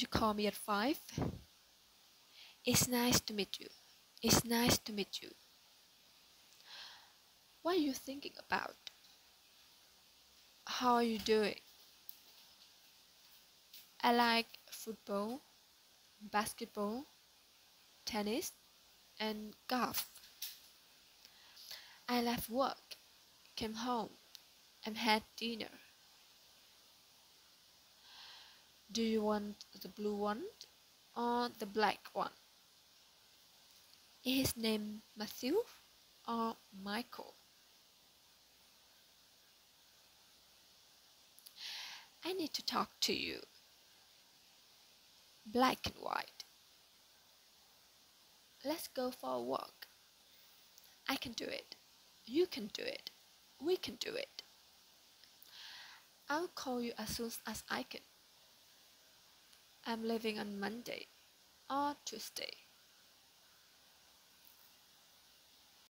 you call me at 5? It's nice to meet you. It's nice to meet you. What are you thinking about? How are you doing? I like football, basketball, tennis, and golf. I left work, came home, and had dinner. Do you want the blue one or the black one? Is his name Matthew or Michael? I need to talk to you. Black and white. Let's go for a walk. I can do it. You can do it. We can do it. I'll call you as soon as I can. I'm leaving on Monday or Tuesday.